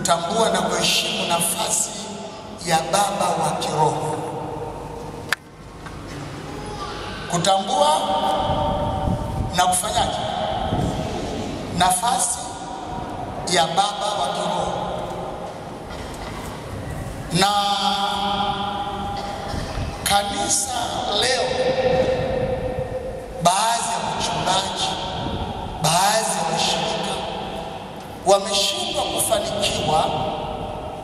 kutambua na kuheshimu nafasi ya baba wa kiroho. Kutambua na kufanyaje? Nafasi ya baba wa kiroho. Na kanisa leo, baadhi ya wachungaji, baadhi ya washirika wameshindwa kufanikiwa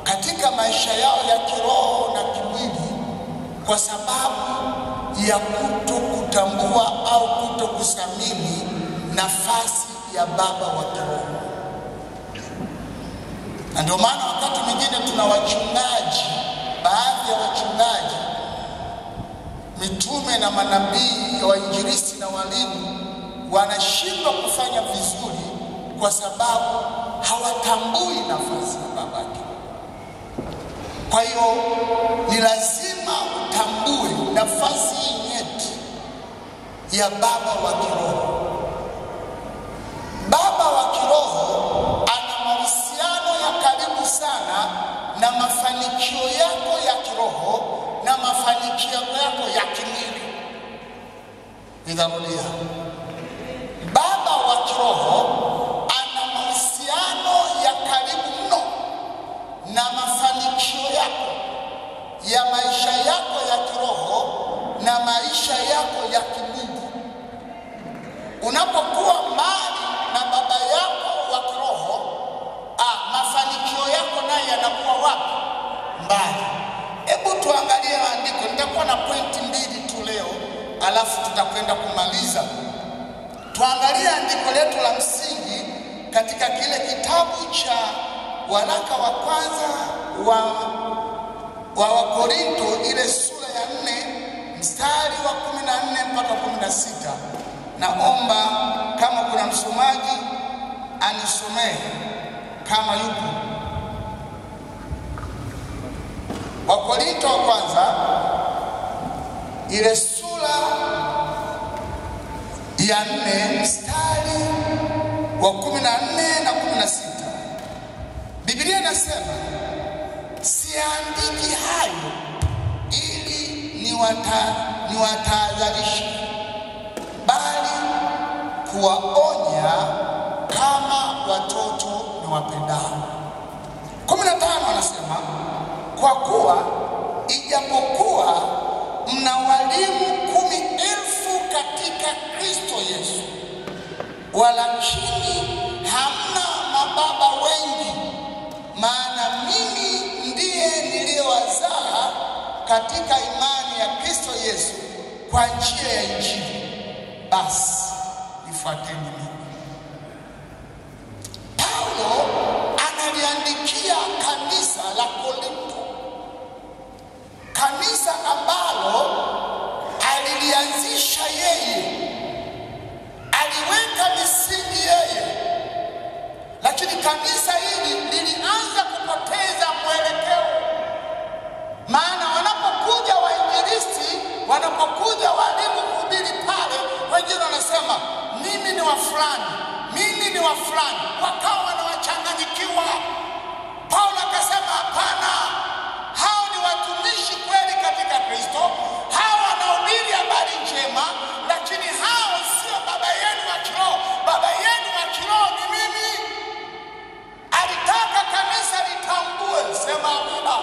katika maisha yao ya kiroho na kimwili kwa sababu ya kutokutambua au kutokusamini nafasi ya baba wa kiroho. Na ndio maana wakati mwingine tuna wachungaji, baadhi ya wachungaji, mitume na manabii, wainjilisti na walimu wanashindwa kufanya vizuri kwa sababu hawatambui nafasi ya baba wa kiroho. Kwa hiyo ni lazima utambue nafasi nyeti ya baba wa kiroho. Baba wa kiroho ana mahusiano ya karibu sana na mafanikio yako ya kiroho na mafanikio yako ya kimwili. Nitarudia. Baba wa kiroho ana mahusiano ya karibu mno na mafanikio yako ya maisha yako ya kiroho na maisha yako ya kimwili. Unapokuwa mbali na baba yako wa kiroho, mafanikio yako naye yanakuwa wapi? Mbali. Hebu tuangalie maandiko. Nitakuwa na pointi mbili tu leo, alafu tutakwenda kumaliza. Tuangalie andiko letu la msingi katika kile kitabu cha waraka wa kwanza wa Wakorinto, ile sura ya 4 mstari wa 14 mpaka 16. Naomba kama kuna msomaji anisomee kama yupo. Wakorinto wa kwanza ile sura ya 4 mstari wa 14 na 16. Biblia inasema, siandiki hayo ili niwatahadharishe, bali kuwaonya kama watoto na wapendao. 15 anasema, kwa kuwa ijapokuwa mna walimu 10,000 katika Kristo Yesu, walakini hamna mababa wengi, maana mimi ndiye niliyewazaa katika imani ya Kristo Yesu kwa njia ya Injili. Basi nifuateni mimi. Paulo analiandikia kanisa la Korinto, kanisa ambalo alilianzisha yeye, aliweka misingi yeye, lakini kanisa hili lilianza kupoteza mwelekeo. Maana wanapokuja wainjilisti, wanapokuja walimu kuhubiri pale, wengine wanasema mimi ni wa fulani, mimi ni wa fulani, wakawa wanawachanganyikiwa. Paulo akasema hapana, hao ni watumishi kweli katika Kristo, hao wanahubiri habari njema, lakini hao sio baba yenu wa kiroho. Baba yenu wa kiroho ni mimi. Alitaka kanisa litambue. Sema amina.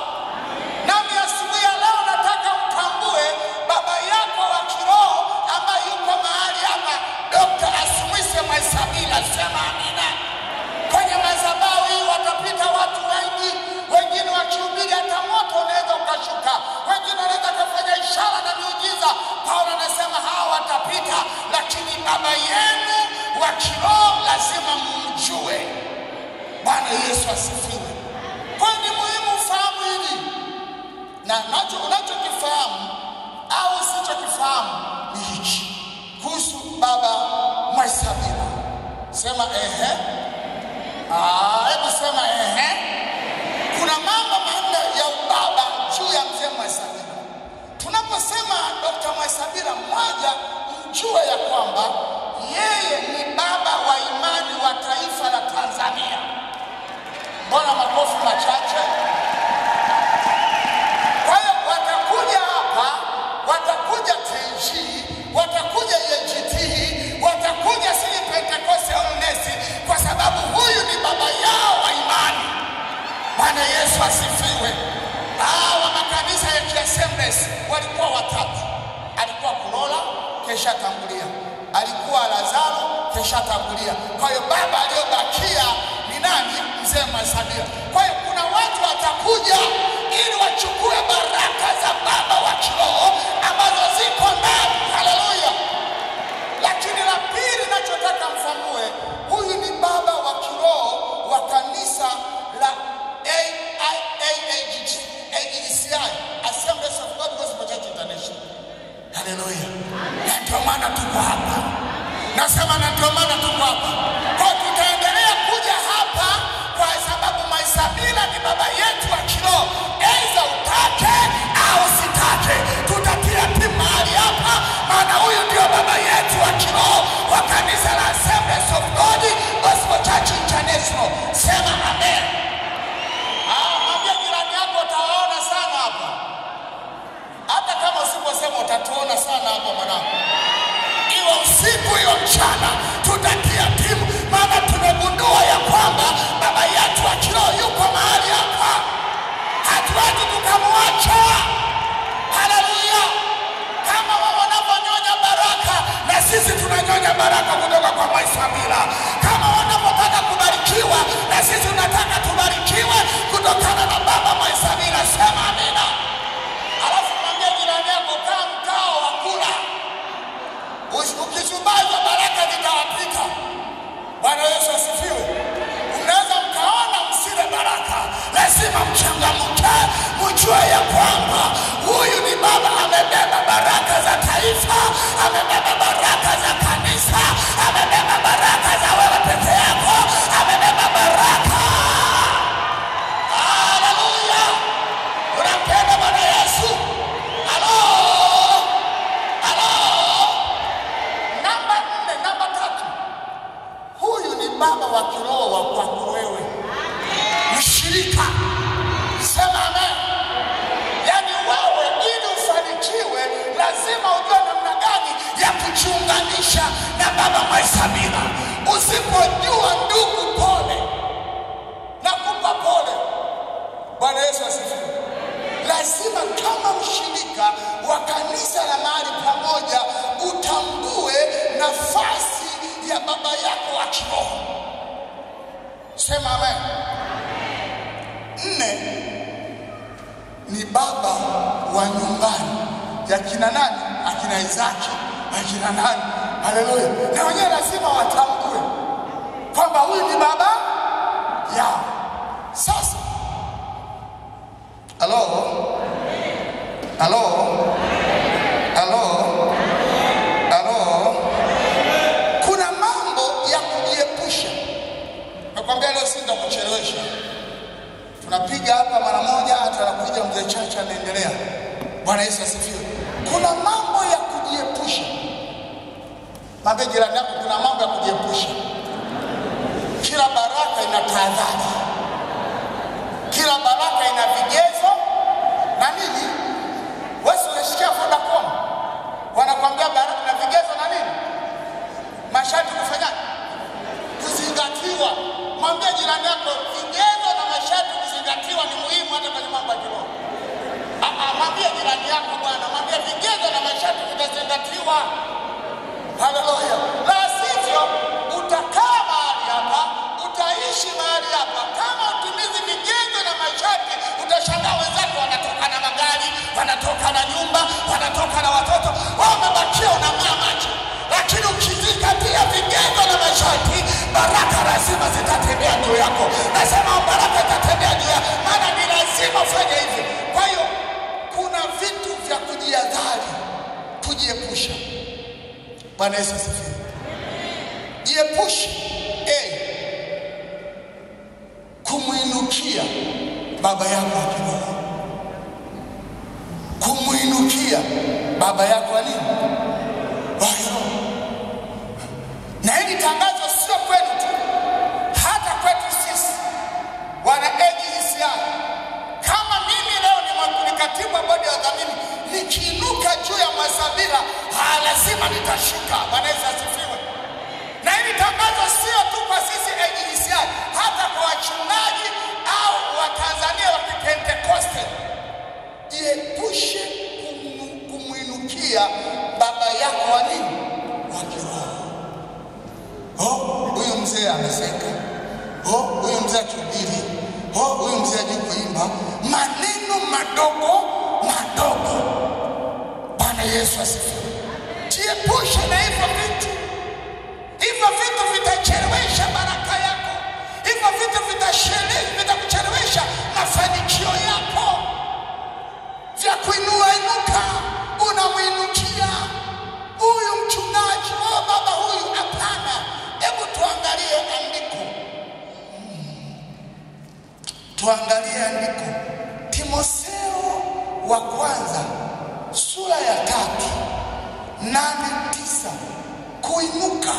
Nami asubuhi ya leo nataka utambue baba yako wa kiroho ambaye yuko mahali hapa, Dr. Asumwise Mwaisabila. Sema amina. Kwenye madhabahu hii watapita watu wengi, wengine wakihubiri hata moto unaweza ukashuka, wengine wanaweza kufanya ishara na miujiza. Paulo anasema hawa watapita, lakini baba yenu wa kiroho lazima mumjue. Bwana Yesu asifiwe. Kwa ni muhimu ufahamu hili, na unachokifahamu au usichokifahamu ni hichi kuhusu baba Mwaisabila. Sema ehe. Hebu sema ehe. Kuna mambo manne ya ubaba juu ya mzee Mwaisabila. Tunaposema Dr. Mwaisabila, mmoja, mjue ya kwamba yeye ni baba wa imani wa taifa la Tanzania. Mbona makofi Yesu asifiwe. Wa makanisa ya Assemblies walikuwa watatu. Alikuwa Kulola, kesha tangulia. Alikuwa Lazaro, kesha tangulia. Kwa hiyo baba aliyobakia ni nani? Mzee Masabira. Kwa hiyo kuna watu watakuja ili wachukue baraka za baba wa kiroho ambazo ziko ndani. Haleluya. Lakini la pili ninachotaka mfahamue, huyu ni baba wa kiroho wa kanisa la AGCI, Assemblies of God Gospel Church International. Haleluya. Na ndio maana tuko hapa. Nasema na ndio maana tuko hapa. Kwa tutaendelea kuja hapa kwa sababu Masabira ni baba yetu wa kiroho. Aidha utake au usitake, tutatia timu mahali hapa, maana huyu ndio baba yetu wa kiroho wa kanisa la Assemblies of God Gospel Church International. Sema amen. Mwambie jirani yako utaona sana hapa. Hata kama usiposema utatuona sana hapa mwanangu. Iwe usiku iwe mchana, tutatia timu, maana tumegundua ya kwamba baba yetu wa kiroho yuko mahali hapa. Hatuwezi tukamwacha. Haleluya. Kama wao wanaponyonya baraka, na sisi tunanyonya baraka kutoka kwa Masabira. Kama wanapotaka kubarikiwa, na sisi tunataka tubarikiwe kutokana na baba Masabira. Sema amina. Alafu mwambie jirani yako kama mkao wa kula. Ukishubaza baraka zitawapita. Bwana Yesu asifiwe. Unaweza mkaona msile baraka, lazima mchangamke, mjue ya kwamba huyu ni baba amebeba baraka za taifa, amebeba baraka za kanisa, amebeba baraka za wewe peke yako, amebeba baraka. Haleluya. Unampenda Bwana Yesu? Halo. Namba 3. Huyu ni baba wa kiroho wa kwako wewe. Mshirika. Sema amen. Yaani wewe ili ufanikiwe lazima ujue namna gani ya kuchunganisha na baba Masabira. Usipojua ndugu, pole. Nakupa pole. Bwana Yesu asifiwe. Lazima kama mshirika wa kanisa la mahali pamoja utambue nafasi ya baba yako wa kiroho. Sema amen. 4 ni baba wa nyumbani. Ya kina nani? Akina Isaki, akina nani? Haleluya. Na wenyewe lazima watambue kwamba huyu ni baba yao. Sasa halo. Kuna mambo ya kujiepusha. Nakwambia leo sita kuchelewesha. Tunapiga hapa mara moja, atakuja mzee Chacha anaendelea. Bwana Yesu asifiwe. Kuna mambo ya kujiepusha. Mwambie jirani yako kuna mambo ya kujiepusha. Kila baraka ina tahadhari. Kila baraka ina vigezo na nini? Wewe unasikia Vodacom wanakuambia baraka na vigezo na nini? Masharti kufanya kuzingatiwa. Mwambie jirani yako vigezo na masharti kuzingatiwa ni muhimu hata kwenye mambo ya kiroho. Mwambie jirani yako bwana, mwambie vigezo na masharti vitazingatiwa. Haleluya. La sivyo utakaa mahali hapa, utaishi mahali hapa. Kama utimizi vigezo na masharti, utashangaa wenzako wanatoka na magari, wanatoka na nyumba, wanatoka na watoto. Wao wamebakia unang'aa macho. Lakini ukizingatia vigezo na masharti, baraka lazima zitatembea juu yako. Nasema baraka zitatembea juu yako, maana ni lazima ufanye hivi. Kwa hiyo kuna vitu vya kujihadhari, kujiepusha. Bwana Yesu asifiwe. Jiepushe kumuinukia baba yako wa kiroho. Kumuinukia baba yako wa nini? Wa kiroho. Na hili tangazo sio kwenu tu, hata kwetu sisi wana AGCI. Kama mimi leo ni katibu wa bodi ya wadhamini, nikiinuka juu ya Masabira, lazima nitashika. Bwana Yesu asifiwe. Na hili tangazo sio tu kwa sisi AGCI, hata kwa wachungaji au wa Tanzania vya juu kuimba maneno madogo madogo. Bwana Yesu asifiwe. Jiepushe na hivyo vitu. Hivyo vitu vitachelewesha baraka yako. Hivyo vitu vitakuchelewesha mafanikio yako. Vya kuinua inuka, unamuinukia huyu mchungaji, oh baba huyu, hapana. Hebu tuangalie andiko. Tuangalie andiko. Timotheo wa kwanza sura ya 3:8-9. Kuinuka.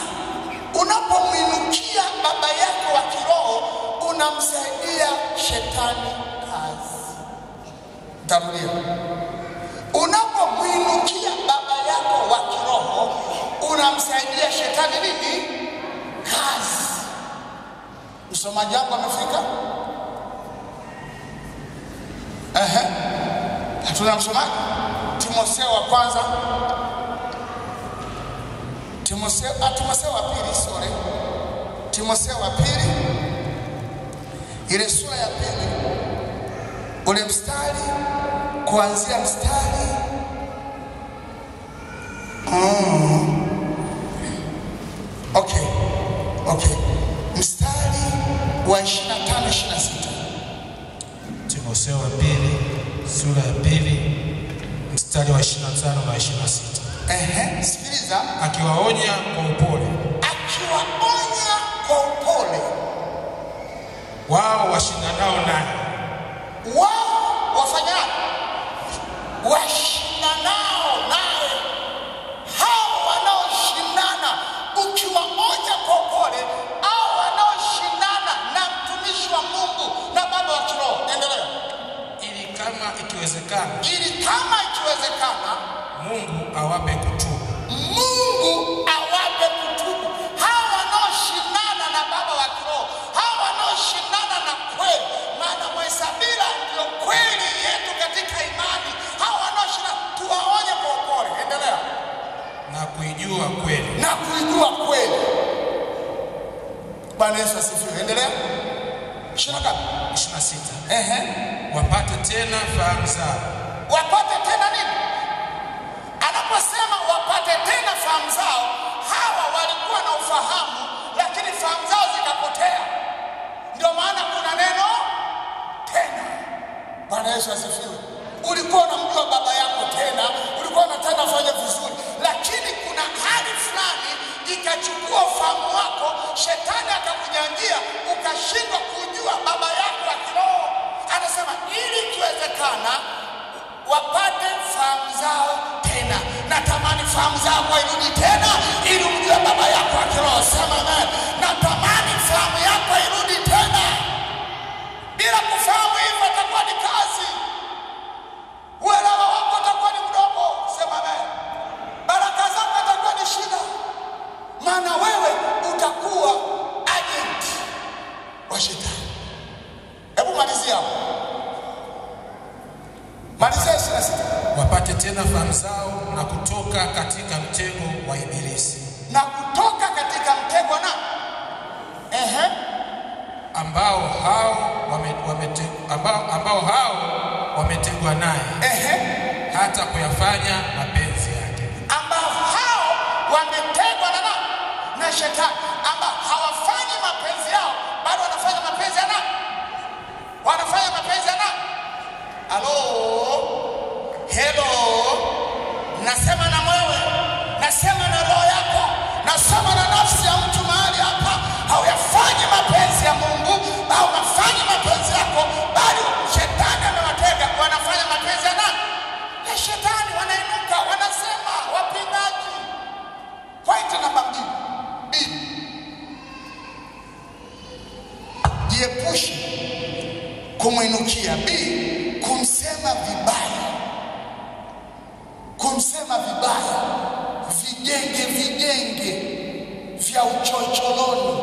Unapomwinukia baba yako wa kiroho, unamsaidia shetani kazi. Tarudia. Unapomwinukia baba yako wa kiroho, unamsaidia shetani nini? Kazi. Msomaji wangu amefika? Hatuna msomaji? Timotheo wa kwanza, Timotheo wa pili, sorry. Timotheo wa pili, ile sura ya 2, ule mstari, kuanzia mstari Okay. Mstari wa 25-26. Timotheo wa pili, sura ya 2, mstari wa 25 na 26. Sikiliza. Akiwaonya kwa upole. Akiwaonya kwa upole. Wao washindanao naye. Wao wafanyaje? Washindanao naye. Hao wanaoshindana, ukiwaonya kwa upole, hao wanaoshindana na mtumishi wa Mungu na baba wa kiroho. Endelea. Ili kama ikiwezekana Mungu awape kutubu. Mungu awape kutubu. Hao wanaoshindana na baba wa kiroho, hao wanaoshindana na kweli, maana Mhesabila ndio kweli yetu katika imani. Hao wanaoshindana tuwaonye kwa upole. Endelea. Na kuijua kweli. Na kuijua kweli. Bwana Yesu asifiwe. Endelea. 26. Wapate tena fahamu zao. Wapate tena nini? Anaposema wapate tena fahamu zao, hawa walikuwa na ufahamu lakini fahamu zao zikapotea. Ndio maana kuna neno tena. Bwana Yesu asifiwe. Ulikuwa unamjua baba yako tena, ulikuwa unataka fanya vizuri, lakini kuna hali fulani ikachukua ufahamu wako, shetani akakujangia, ukashindwa kujua baba yako wa kiroho. Anasema ili ikiwezekana wapate fahamu zao tena. Natamani fahamu zako irudi tena ili umjue baba yako wa kiroho. Sema amen. Natamani fahamu yako irudi tena. Bila kufahamu hivyo itakuwa ni kazi. Uelewa wako utakuwa ni mdogo. Sema amen. Baraka zako itakuwa ni shida. Maana wewe utakuwa agent wa shetani. Hebu malizia hapo. Malizia 26. Wapate tena fahamu zao na kutoka katika mtego wa ibilisi. Na kutoka katika mtego na ambao hao wametegwa naye. Hata kuyafanya mapenzi yake. Ambao hao wametegwa na shetani, ambao hawafanyi mapenzi yao, bado wanafanya mapenzi ya nani? Wanafanya mapenzi ya nani? Hello. Nasema na wewe, nasema na roho yako, nasema na nafsi ya mtu mahali hapa. Hauyafanyi mapenzi ya Mungu, au mafanyi mapenzi yako, bali shetani amewatega. Wanafanya mapenzi ya nani? Na shetani. Wanainuka wanasema wapingaji. Point namba 2. Jiepushe kumwinukia. Kumsema vibaya. Kumsema vibaya. Vigenge vya uchocholoni.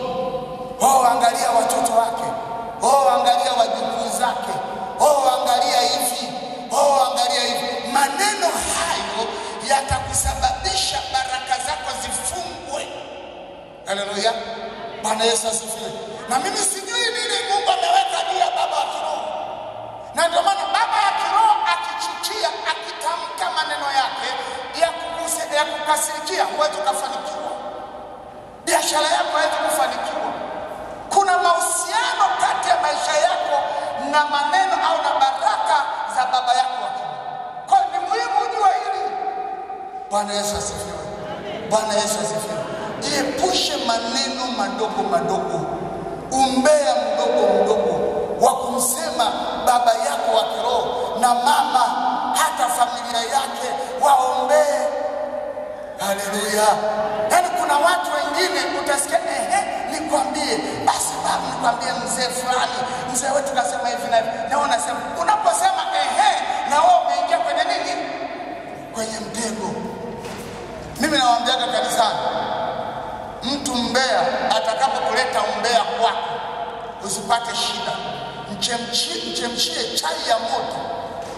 Angalia watoto wake. Angalia wajukuu zake. Angalia hivi. Angalia hivi. Maneno hayo yatakusababisha baraka zako zifungwe. Haleluya. Bwana Yesu asifiwe. Na mimi sijui nini Mungu ameweka juu ya baba wa kiroho. familia huwezi kufanikiwa, biashara yako haiwezi kufanikiwa. Kuna mahusiano kati ya maisha yako na maneno au na baraka za baba yako wa kiroho. Kwa hiyo ni muhimu ujue hili. Bwana Yesu asifiwe. Bwana Yesu asifiwe. Jiepushe maneno madogo madogo, umbea mdogo mdogo wa kumsema baba yako wa kiroho na mama, hata familia yake waombee. Haleluya. Yaani kuna watu wengine utasikia nikwambie, basi baba nikwambie mzee fulani, mzee wetu kasema hivi na hivi. Na unasema, unaposema na wewe umeingia kwenye nini? Kwenye mtego. Mimi nawaambiaga kanisani, mtu mbea atakapokuleta umbea kwako usipate shida. Mchemshie chai ya moto,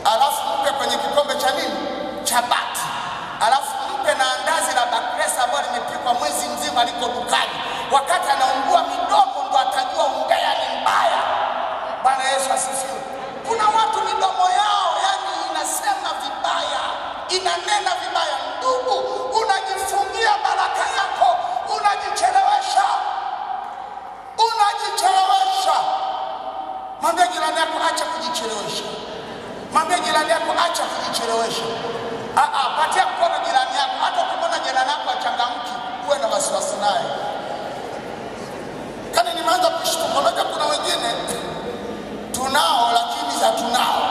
alafu mpe kwenye kikombe cha nini? Cha bati. Alafu mpe na andazi la bakresa ambalo limepikwa mwezi mzima liko dukani. Wakati anaungua midomo ndo atajua umbea ni mbaya. Bwana Yesu asifiwe. Kuna watu midomo yao yani inasema vibaya, inanena vibaya. Ndugu, unajifungia baraka yako, unajichelewesha. Mwambie jirani yako acha kujichelewesha. Mwambie jirani yako acha kujichelewesha. Patia mkono jirani yako. Hata ukimwona jirani yako achangamki, uwe na wasiwasi naye. Kani nimeanza kushtuka, unajua kuna wengine tunao lakini hatunao.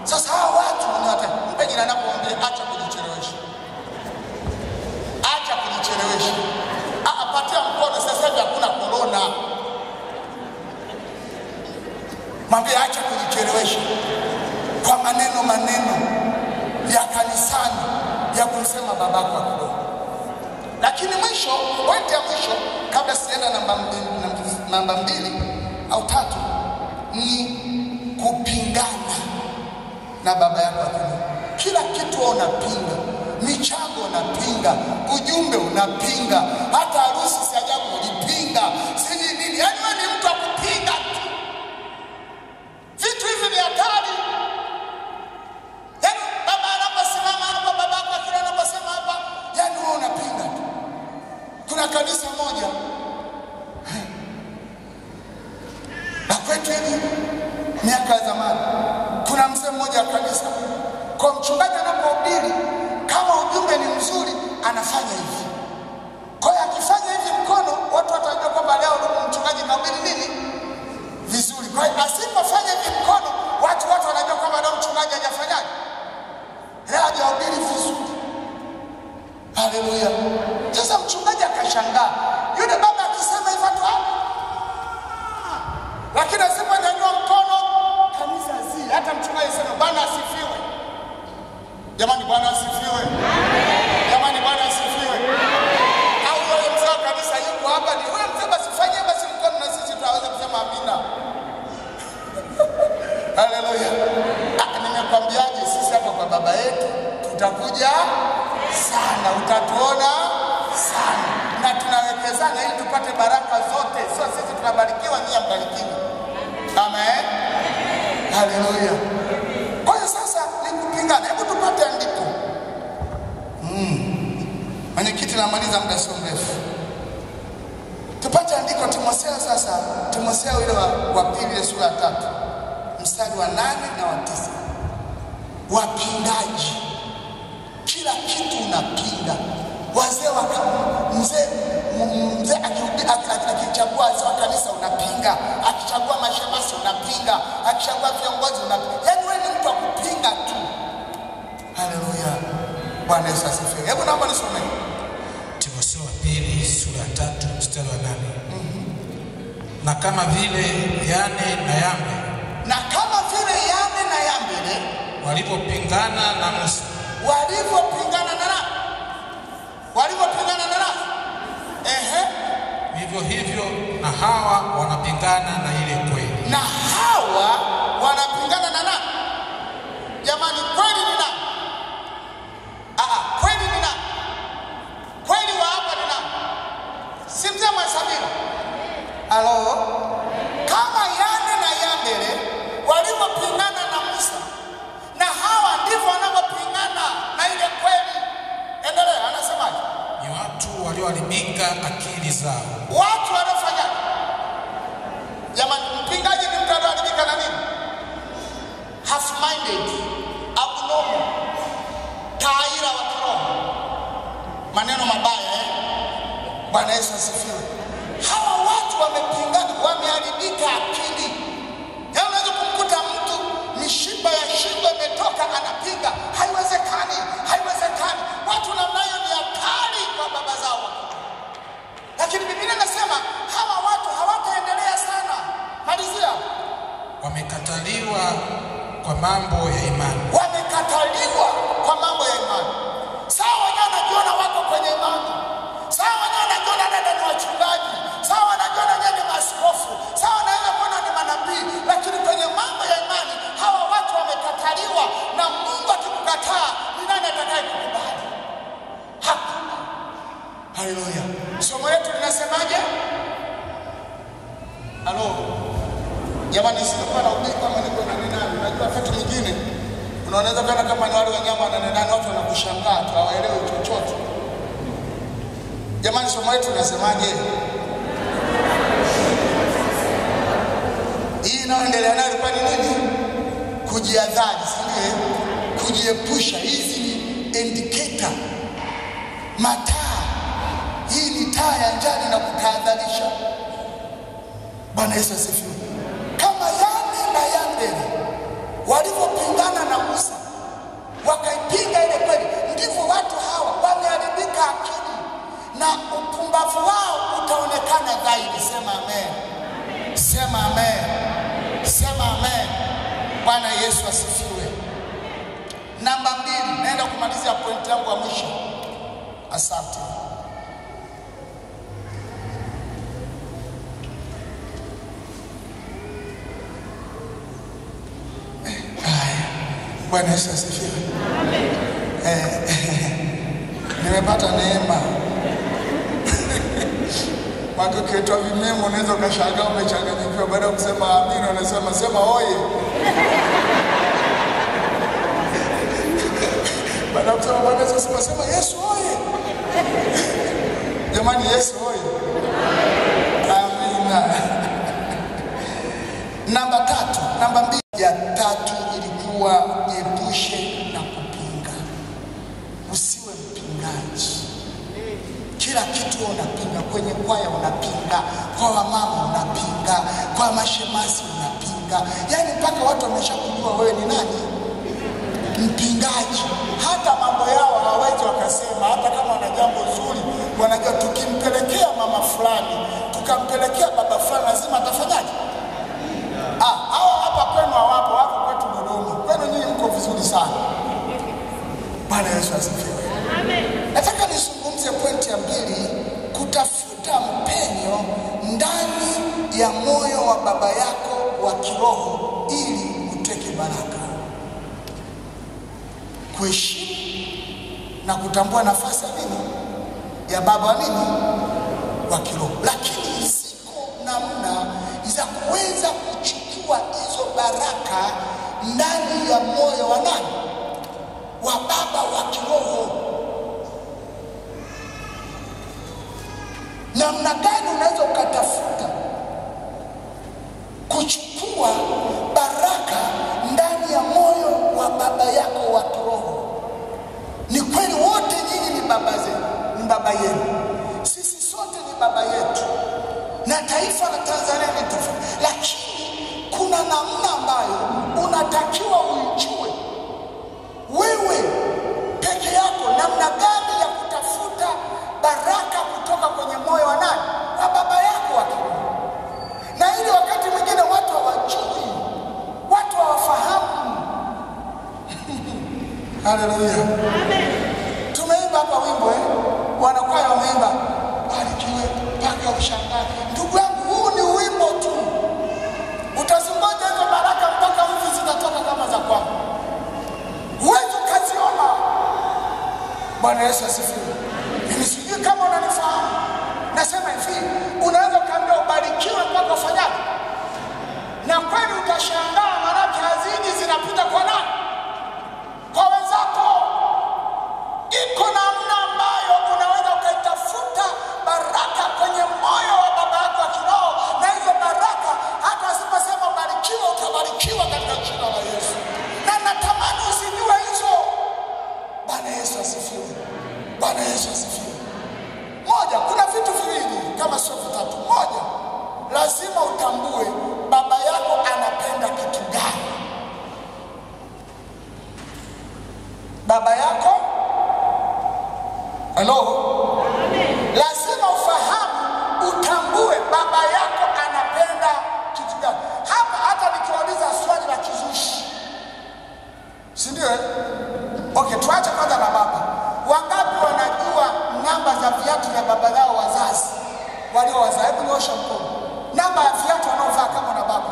Sasa hao watu mpe jirani yako, mwambie acha kujichelewesha. Acha kujichelewesha. Patia mkono, sasa hivi hakuna corona. Mwambie acha kujichelewesha kwa maneno ya kanisani ya kumsema babako wa kiroho. Lakini mwisho, pointi ya mwisho kabla sienda namba 2 au 3 ni kupingana na baba yako wa kiroho. Kila kitu unapinga, michango unapinga, ujumbe unapinga, hata harusi si ajabu ulipinga, siji nini. Yaani wewe ni mtu wa kupinga tu. Vitu hivi ni hatari. Yaani baba anaposimama hapa, baba yako kile anaposema hapa, yaani wewe unapinga tu. Kuna kanisa moja na kwetu hivi miaka ya zamani, kuna mzee mmoja wa kanisa, kwa mchungaji anapohubiri kama ujumbe ni mzuri anafanya hivi. Kwa hiyo akifanya hivi mkono, watu watajua kwamba leo mchungaji anahubiri nini? Vizuri. Kwa hiyo asipofanya hivi mkono, watu wanajua kwamba leo mchungaji hajafanyaje? Leo hajahubiri vizuri. Haleluya. Sasa mchungaji akashangaa. Yule baba akisema hivyo watu lakini asiponyanyua mkono, kanisa zile, hata mchungaji sema Bwana asifiwe. Jamani, Bwana asifiwe. Jamani, Bwana asifiwe. Au yule mzee wa kanisa yuko hapa, ni wewe mzee, basi fanye basi mkono na sisi tutaweza kusema amina. Haleluya. Nimekwambiaje, sisi hapa kwa baba yetu tutakuja sana, utatuona sana, na tunawekezana ili tupate baraka zote. Sio sisi tunabarikiwa, nyinyi mbarikiwe. Amen. Haleluya. Kwa hiyo sasa ni kupingana. Hebu tupate andiko. Mwenyekiti namaliza muda sio mrefu. Tupate andiko Timotheo sasa. Timotheo ile wa 2 sura 3 mstari wa 8 na wa 9. Wapingaji. Kila kitu unapinga. Wazee wa mzee akichagua wazee wa kanisa unapinga, akichagua mashemasi unapinga, akichagua viongozi unapinga. Yaani wewe ni mtu wa kupinga tu. Haleluya. Bwana Yesu asifiwe. Hebu naomba nisome Timotheo wa 2 sura 3 mstari wa 8. Na kama vile Yane na Yambre, walipopingana na Musa, vivyo hivyo na hawa wanapingana na ile kweli. Na hawa wanapingana na nani? Jamani, kweli ni nani? Kweli ni nani? Kweli wa hapa ni nani? Si mzee Mwasabira? Halo? Kama Yane na Yambre walipopingana na Musa, na hawa ndivyo wanapopingana na ile kweli. Endelea, anasemaje? zao. Watu wanafanya. Jamani, mpingaji ni mtu anayeharibika na nini? Half minded, abnormal, taira wa kiroho. Maneno mabaya Bwana Yesu asifiwe. Hawa watu wamepingana, wameharibika akili. Yaani unaweza kumkuta mtu mishipa ya shingo imetoka anapinga, haiwezekani, haiwezekani. Watu namna hiyo ni hatari kwa baba zao. Lakini Biblia inasema hawa watu hawataendelea sana. Malizia. Wamekataliwa kwa mambo ya imani. Wamekataliwa kwa mambo ya imani. Sawa, wenyewe wanajiona wako kwenye imani. Sawa, wenyewe wanajiona dada ni wachungaji. Sawa, wanajiona wenyewe ni maaskofu. Sawa, wanaweza kuona ni manabii. Lakini kwenye mambo ya imani hawa watu wamekataliwa. Na Mungu akikukataa, ni nani atakayekukubali? Hakuna. Haleluya. Somo letu linasemaje? Halo. Jamani, sikuwa na ubiri kama niko na nani. Unajua wakati mwingine unaweza kana kama ni wale wanyama na nani, watu wanakushangaa tu, hawaelewi chochote. Jamani, somo letu linasemaje? Hii inaendelea nayo kwa nini? Kujiadhari, sio? Kujiepusha. Hizi ni indicator. Mataa. Hii ni taa ya njani na kutahadharisha. Bwana Yesu asifiwe. Kama Yane na Yandere walivyopingana na Musa, wakaipinga ile kweli, ndivyo watu hawa wameharibika akili na upumbavu wao utaonekana dhahiri. Sema amen. Sema amen. Sema amen. Bwana Yesu asifiwe. Namba 2, naenda kumalizia pointi yangu ya mwisho. Asante. Bwana Yesu asifiwe. Nimepata neema. Watu kiitwa vimemo unaweza ukashangaa umechanganyikiwa, baada ya kusema amina unasema sema oye. Baada ya kusema Bwana Yesu sema Yesu oye. Jamani, Yesu oye. Amina. Namba 3, namba 2 ya 3 ilikuwa jiepushe na kupinga. Usiwe mpingaji. Kila kitu unapinga, kwenye kwaya unapinga, kwa wamama unapinga, kwa mashemasi unapinga. Yaani mpaka watu wameshakujua wewe ni nani? Mpingaji. Hata mambo yao hawawezi wakasema, hata kama wana jambo zuri, wanajua tukimpelekea mama fulani, tukampelekea baba fulani, lazima atafanyaje? Hawa hapa kwenu hawapo, wako kwetu Dodoma. Kwenu nyinyi mko vizuri sana. Bwana Yesu asifiwe. Amen. Nataka nizungumzie pointi ya 2, kutafuta mpenyo ndani ya moyo wa baba yako wa kiroho ili uteke baraka. Kuheshimu na kutambua nafasi ya nini? Ya baba wa nini? Wa kiroho. Lakini ziko namna za kuweza kuchukua hizo baraka ndani ya moyo wa nani? Wa baba wa kiroho. Namna gani unaweza ukatafuta kuchukua baraka ndani ya moyo wa baba yako wa kiroho? Ni kweli wote nyinyi ni baba zenu, ni baba yenu. Sisi sote ni baba yetu. Na taifa la Tanzania ni tofauti. Lakini kuna namna ambayo unatakiwa ujue wewe peke yako, namna gani ya kutafuta baraka kutoka kwenye moyo wa nani? Wa baba yako wa kiroho. Na ili wakati mwingine watu hawajui, watu hawafahamu. Haleluya. Amen. Tumeimba hapa wimbo wanakwaya wameimba barikiwe mpaka ushangae. Ndugu yangu, huu ni wimbo tu. Utazungoja hizo baraka mpaka mvi zitatoka kama za kwako. Huwezi kaziona. Bwana Yesu asifiwe. Mimi sijui kama unanifahamu. Nasema hivi, unaweza kaambia ubarikiwe mpaka ufanyaje? Na kweli utashangaa, maana haziji zinapita kwa nani? Kwa wenzako. Iko namna ambayo unaweza ukaitafuta baraka kwenye Yesu asifiwe. Moja, kuna vitu viwili kama sio vitatu. Moja, lazima utambue baba yako anapenda kitu gani. Baba yako, hello, lazima ufahamu, utambue baba yako anapenda kitu gani. Hapa hata nikiuliza swali la kizushi, si ndio? Okay, tuache kwanza na baba. Wangapi wanajua namba za viatu vya baba zao wazazi waliowazaa? Hebu nyosha mkono. Namba ya viatu wanaovaa kama na baba.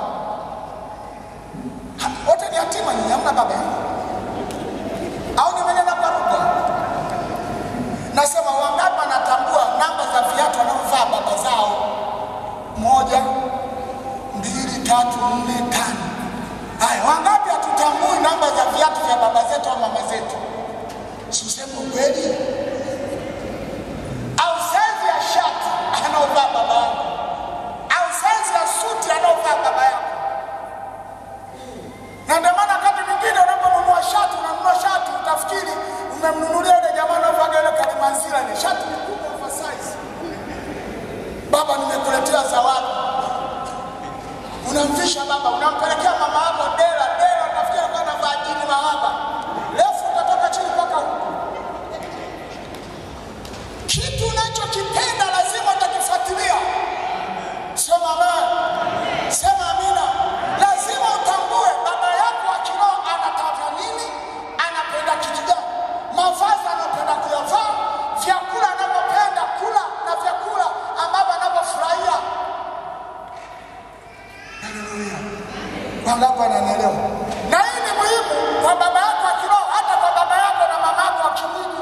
Wote ni yatima, ni hamna baba. Au nimenena kwa lugha? Nasema wangapi wanatambua namba za viatu wanaovaa baba zao? 1, 2, 3, 4, 5. Haya, wangapi hatutambui namba za viatu vya baba zetu au mama zetu? Usiseme ukweli. Au saizi ya shati anaovaa baba yako, au saizi ya suti anaovaa baba yako. Na ndio maana wakati mwingine unaponunua shati, unanunua shati utafikiri umemnunulia yule jamaa anaovaa ile Kalimanzira, ni shati kubwa oversize. Baba, nimekuletea zawadi. Unamvisha baba, unampelekea mama yako dela, unafikiri kwa anavaa jini mahaba. Refu utatoka chini mpaka huko. Kitu unachokipenda lazima utakifuatilia. Sema amen. Sema amina. Lazima utambue baba yako wa kiroho anataka nini, anapenda kitu gani. Mavazi anapenda kuyavaa, vyakula anapopenda kula na vyakula ambavyo anapofurahia. Haleluya. Wangapi wananielewa? Na hii ni muhimu kwa baba yako wa kiroho, hata kwa baba yako na mama yako wa kimwili.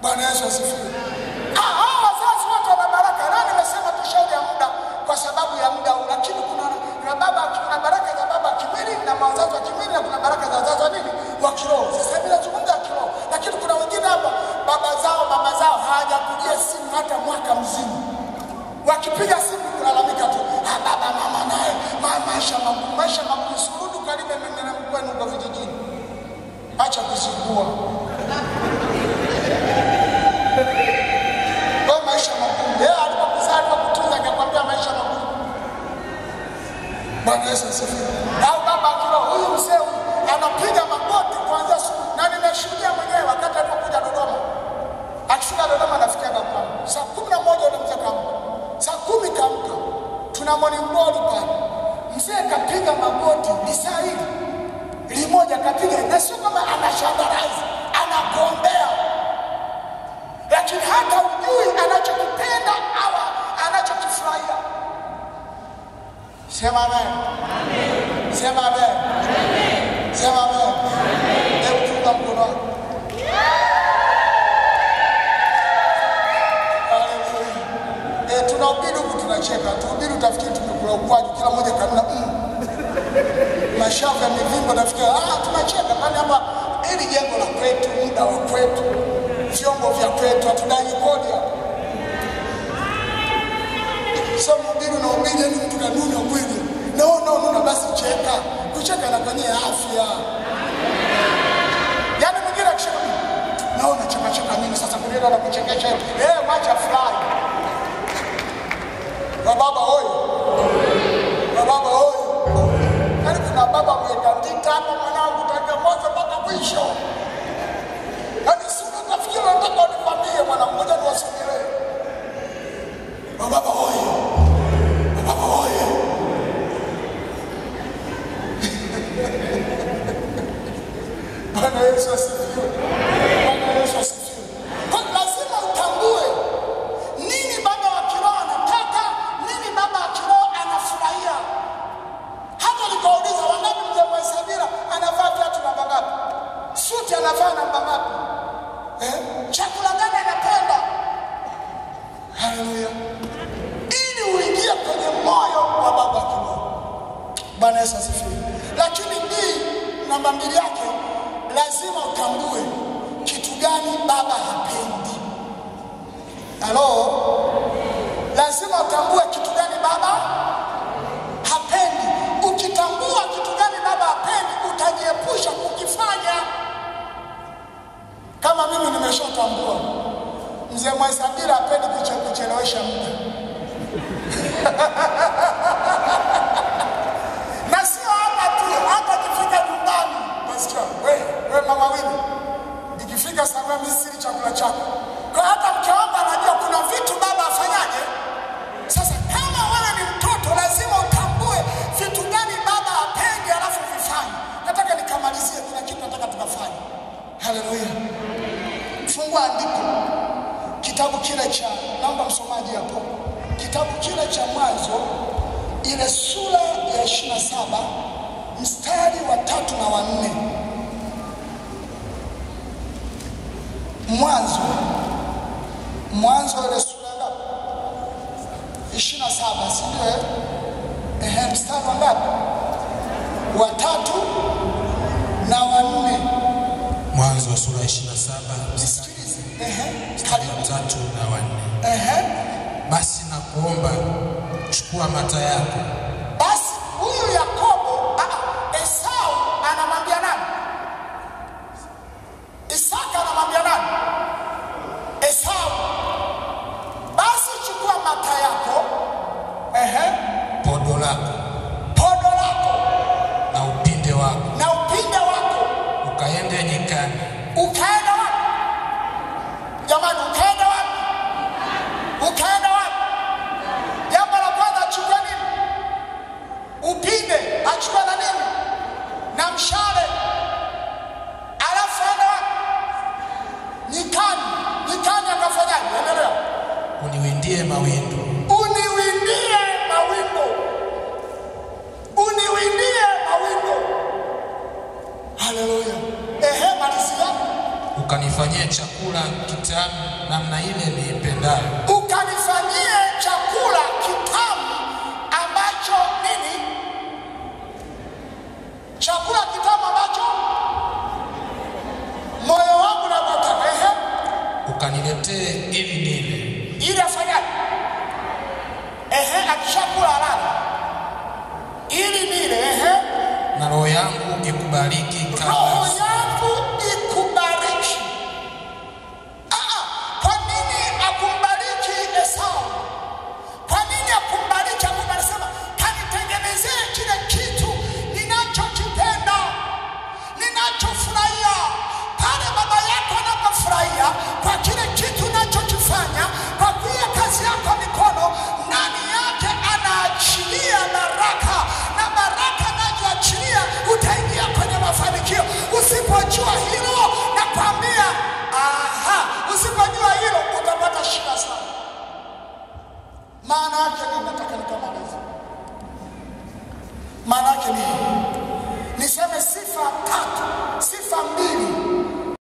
Bwana Yesu asifiwe. Hao wazazi wote wana baraka. Na nimesema tushauri ya muda kwa sababu ya muda, lakini kuna baraka za baba kimwili na wazazi wa kimwili, na kuna baraka za wazazi wa nini, wa kiroho. Sasa hivi nazungumza kiroho, lakini kuna wengine hapa mama zao hawajapigia simu hata mwaka mzima. Wakipiga simu kulalamika tu, baba mama naye maisha magumu, surudu karibu mengine kwenu kwa vijijini. Acha kuzingua. Kwa maisha magumu. Yeye alipokuzaa kutunza akakwambia maisha magumu. Bwana Yesu asifiwe. Au baba akiwa huyu mzee anapiga magoti kuanzia asubuhi. Na nimeshuhudia mwenyewe wakati alipokuja Dodoma. Akifika Dodoma anafikia hapa. Saa 11 ule mzee kamka. Saa 10 kamka. Tuna morning glory pale. Mzee kapiga magoti ni saa hili. Limoja kapiga, na sio kama anashangaza, anakuombea. Lakini hata ujui anachokipenda au anachokifurahia. Sema amen. Sema amen. Sema amen. Hebu tuunga mkono wako. Haleluya. Tunahubiri huku tunacheka. Tuhubiri utafikiri tumekula ukwaju, kila mmoja kanuna mashavu ya mivimbo, nafikiri tunacheka. Kwani hapa hili jengo la kwetu, muda wa kwetu, vyombo vya kwetu, hatudai kodi hapa. Sio mhubiri na ubiri ni mtu kanuna kweli. No, basi cheka. Kucheka na kwenye afya. Yaani mwingine akisema naona cheka nini sasa, kuenda na kuchekesha. Wacha fly. Baba oyo. Yaani kuna baba mwekandika hapa mwanangu tangia mwanzo mpaka mwisho. Yaani sio nafikiri nataka unikwambie mwana mmoja niwasomee. Baba oyo. Bwana Yesu asifiwe. Bwana Yesu asifiwe. Kwa lazima utambue nini baba wa kiroho anataka, nini baba wa kiroho anafurahia. Hata nikauliza wangapi mzee Mwaisabira anavaa viatu namba ngapi? Suti anavaa namba ngapi? Chakula gani anapenda? Haleluya. Ili uingie kwenye moyo wa baba wa kiroho. Bwana Yesu asifiwe. Lakini namba 2 yake, lazima utambue kitu gani baba hapendi. Halo? Lazima utambue kitu gani baba hapendi. Ukitambua kitu gani baba hapendi, utajiepusha kukifanya. Kama mimi nimeshatambua Mzee Mwasabira hapendi kuchelewesha muda. Na sio hapa tu, hata kifika nyumbani. Nasikia, wewe mama Wini, nikifika saa mimi siri chakula chako. Kwa hata mke wangu anajua kuna vitu baba afanyaje. Sasa kama wewe ni mtoto lazima utambue vitu gani baba apende alafu vifanye. Nataka nikamalizie, kuna kitu nataka tukafanye. Haleluya. Fungua andiko. Kitabu kile cha, naomba msomaji hapo. Kitabu kile cha Mwanzo ile sura ya 27 mstari wa 3 na wa 4. Mwanzo ile sura ngapi? 27, si ndio? Mstari wa ngapi? Wa 3 na wa 4. Mwanzo sura 27 mstari wa 3 na wa 4. Basi nakuomba chukua mata yako. Basi huyu Yakobo, Esau anamwambia nani? Isaka anamwambia nani? Esau. Basi chukua mata yako. Podo lako na upinde wako ukaende nyikani. Ukaenda wapi? Jamani, ukaenda wapi? Ukaenda wapi? Jambo la kwanza achukue nini? Upinde, achukue na nini? Na mshale. Alafu aenda wapi? Nyikani akafanyaje? Endelea. Uniwindie mawindo. Haleluya. Malizia. Ukanifanyie chakula kitamu namna ile niipendayo. Ukanifanyie chakula kitamu ambacho nini? Chakula kitamu ambacho moyo wangu unataka. Ukaniletee ili nile. Ili afanyaje? Akishakula alala. Ili nile. Na roho yangu ikubariki